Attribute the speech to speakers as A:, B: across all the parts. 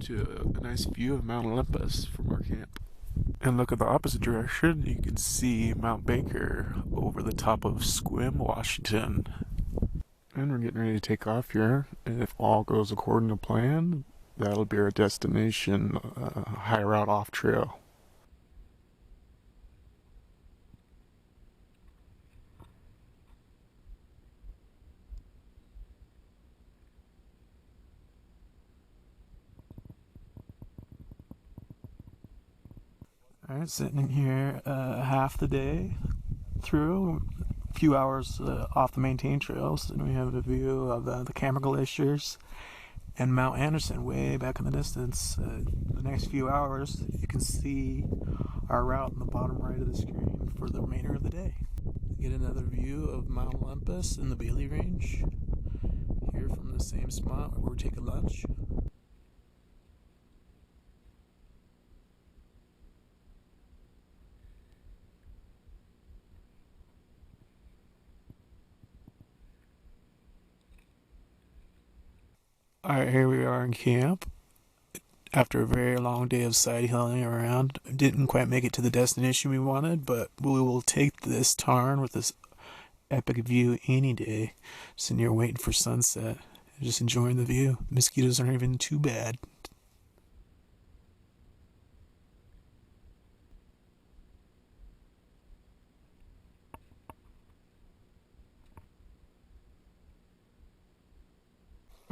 A: to a nice view of Mount Olympus from our camp. And look at the opposite direction, you can see Mount Baker over the top of Sequim, Washington. And we're getting ready to take off here. And if all goes according to plan, that'll be our destination, high route off trail. Alright, sitting in here half the day through, a few hours off the maintained trails, and we have a view of the Camera Glaciers and Mount Anderson way back in the distance. The next few hours, you can see our route in the bottom right of the screen for the remainder of the day. Get another view of Mount Olympus in the Bailey Range here from the same spot where we're taking lunch. Alright, here we are in camp. After a very long day of side hilling around, didn't quite make it to the destination we wanted, but we will take this tarn with this epic view any day. Sitting here waiting for sunset, just enjoying the view. Mosquitoes aren't even too bad.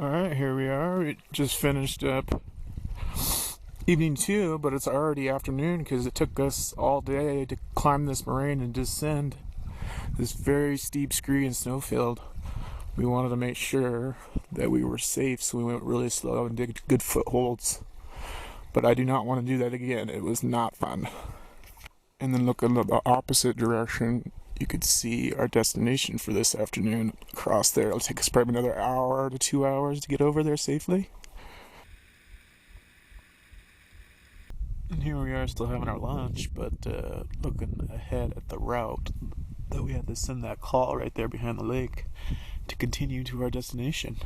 A: Alright, here we are. We just finished up evening 2, but it's already afternoon because it took us all day to climb this moraine and descend this very steep scree and snowfield. We wanted to make sure that we were safe, so we went really slow and did good footholds. But I do not want to do that again. It was not fun. And then look in the opposite direction. You could see our destination for this afternoon across there. It'll take us probably another hour to 2 hours to get over there safely. And here we are still having our lunch, but looking ahead at the route that we had to send that call right there behind the lake to continue to our destination.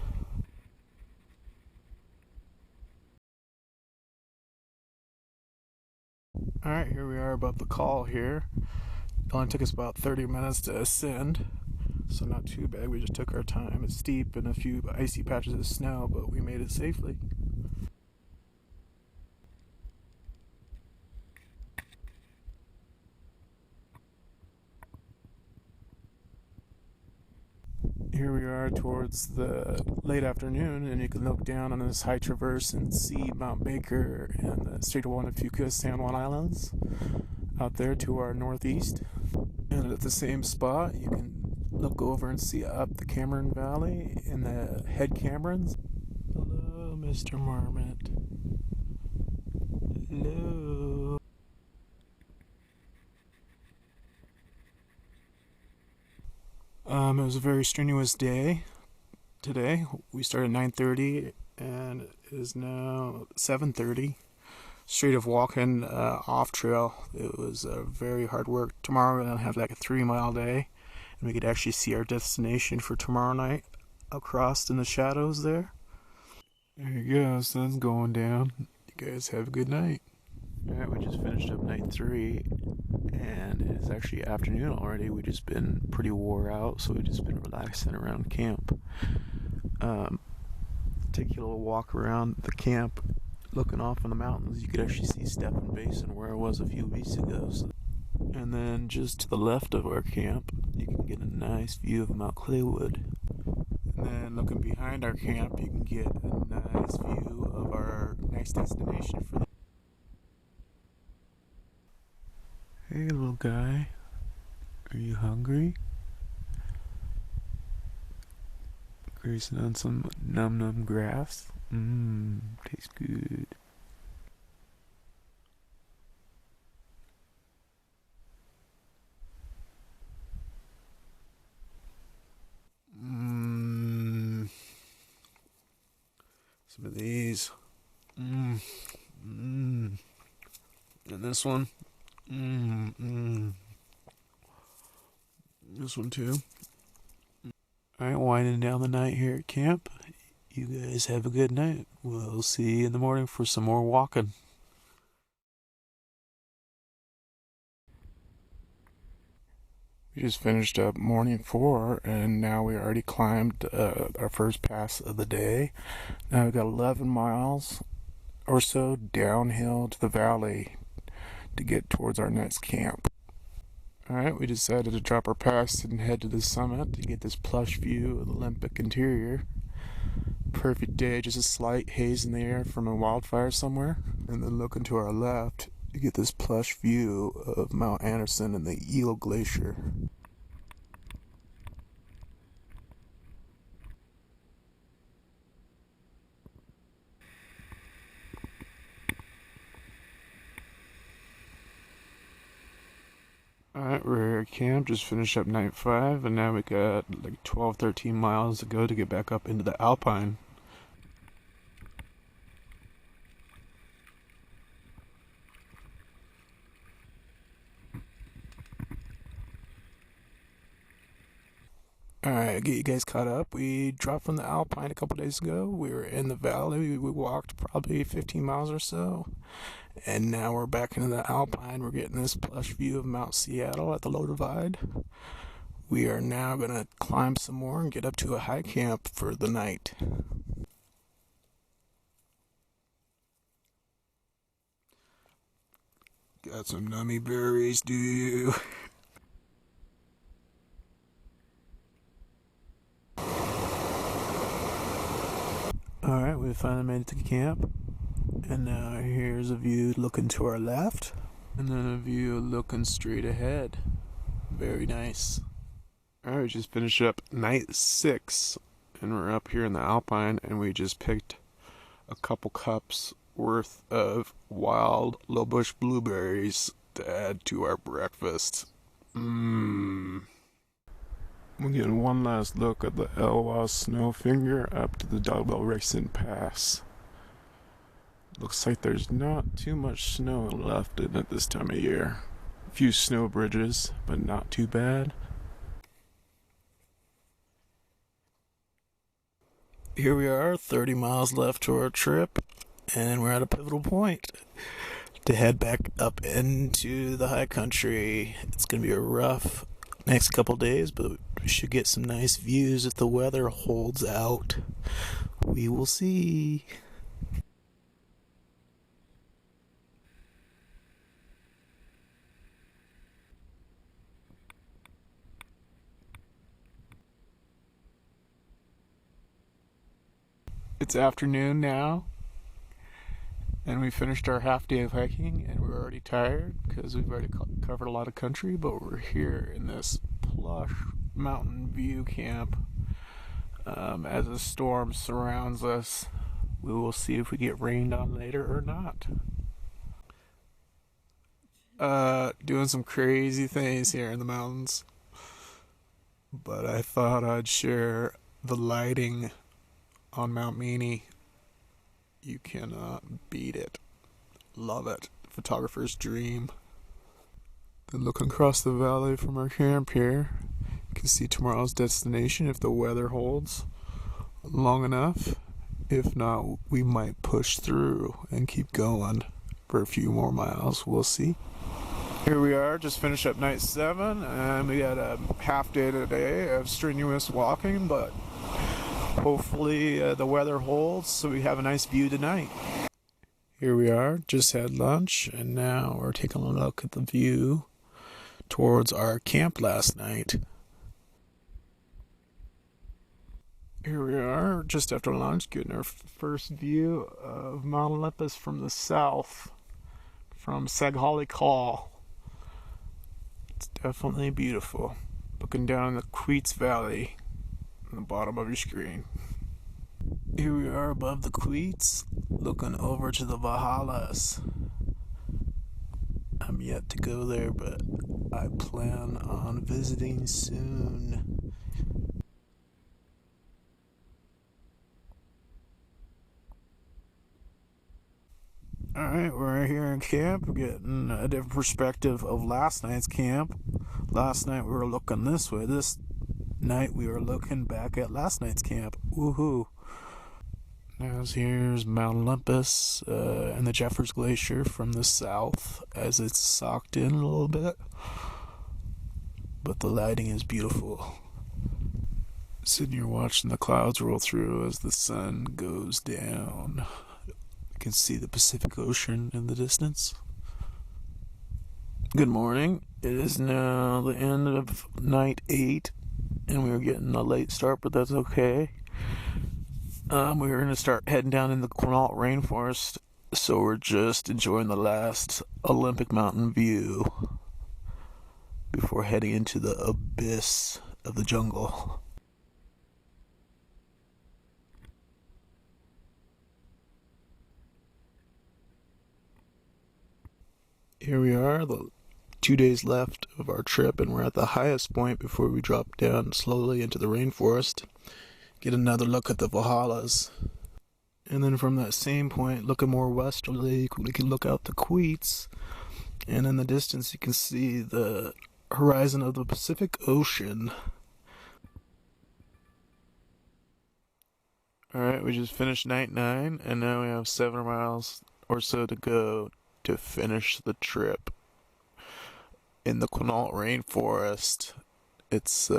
A: Alright, here we are above the call here. It only took us about 30 minutes to ascend, so not too bad. We just took our time. It's steep and a few icy patches of snow, but we made it safely. Here we are towards the late afternoon, and you can look down on this high traverse and see Mount Baker and the Strait of Juan Fuca San Juan Islands out there to our northeast. And at the same spot, you can look over and see up the Cameron Valley and the head Camerons. Hello, Mr. Marmot. Hello. It was a very strenuous day today. We started at 9:30 and it is now 7:30. Straight of walking off trail. It was very hard work. Tomorrow we're going to have like a 3-mile day, and we could actually see our destination for tomorrow night across in the shadows there. There you go, sun's going down. You guys have a good night. Alright, we just finished up night 3, and it's actually afternoon already. We've just been pretty wore out, so we've just been relaxing around camp. Take you a little walk around the camp, looking off in the mountains. You could actually see Stephen Basin where I was a few weeks ago. And then just to the left of our camp, you can get a nice view of Mount Claywood. And then looking behind our camp, you can get a nice view of our next destination for the... Hey little guy, are you hungry? Grazing on some num grass. Tastes good. Some of these. And this one. This one too. Alright, winding down the night here at camp. You guys have a good night. We'll see you in the morning for some more walking. We just finished up morning 4, and now we already climbed our first pass of the day. Now we've got 11 miles or so downhill to the valley to get towards our next camp. Alright, we decided to drop our pass and head to the summit to get this plush view of the Olympic interior. Perfect day, just a slight haze in the air from a wildfire somewhere. And then looking to our left to get this plush view of Mount Anderson and the Eel Glacier. Alright, we're here at camp, just finished up night 5, and now we got like 12-13 miles to go to get back up into the Alpine. Alright, get you guys caught up. We dropped from the Alpine a couple days ago. We were in the valley. We walked probably 15 miles or so. And now we're back into the Alpine. We're getting this plush view of Mount Seattle at the low divide. We are now going to climb some more and get up to a high camp for the night. Got some nummy berries, do you? Alright, we finally made it to camp. And now here's a view looking to our left. And then a view looking straight ahead. Very nice. Alright, we just finished up night 6. And we're up here in the Alpine, and we just picked a couple cups worth of wild low bush blueberries to add to our breakfast. We're getting one last look at the Elwha snow finger up to the Double Racing Pass. Looks like there's not too much snow left in it this time of year. A few snow bridges, but not too bad. Here we are, 30 miles left to our trip, and we're at a pivotal point to head back up into the high country. It's going to be a rough next couple days, but we should get some nice views if the weather holds out. We will see. It's afternoon now, and we finished our half day of hiking, and we're already tired because we've already covered a lot of country, but we're here in this plush mountain view camp. As a storm surrounds us, we will see if we get rained on later or not. Doing some crazy things here in the mountains, but I thought I'd share the lighting on Mount Meany. You cannot beat it. Love it. Photographer's dream. Then looking across the valley from our camp here, you can see tomorrow's destination if the weather holds long enough. If not, we might push through and keep going for a few more miles. We'll see. Here we are, just finished up night 7, and we had a half day today of strenuous walking, but hopefully the weather holds so we have a nice view tonight. Here we are, just had lunch, and now we're taking a look at the view towards our camp last night. Here we are, just after lunch, getting our first view of Mount Olympus from the south, from Saghali Call. It's definitely beautiful. Looking down the Queets Valley on the bottom of your screen. Here we are above the Queets, looking over to the Valhallas. I'm yet to go there, but I plan on visiting soon. Alright, we're here in camp. We're getting a different perspective of last night's camp. Last night we were looking this way. This night we were looking back at last night's camp. Woohoo! Now here's Mount Olympus and the Jeffers Glacier from the south as it's socked in a little bit. But the lighting is beautiful. Sitting here watching the clouds roll through as the sun goes down. You can see the Pacific Ocean in the distance. Good morning. It is now the end of night 8, and we were getting a late start, but that's okay. We were going to start heading down in the Quinault rainforest, so we're just enjoying the last Olympic Mountain view before heading into the abyss of the jungle. Here we are, the 2 days left of our trip, and we're at the highest point before we drop down slowly into the rainforest. Get another look at the Valhallas. And then from that same point, looking more westerly, we can look out the Queets, and in the distance you can see the horizon of the Pacific Ocean. Alright, we just finished night 9, and now we have 7 miles or so to go to finish the trip in the Quinault rainforest. It's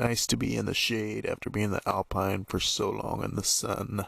A: nice to be in the shade after being in the alpine for so long in the sun.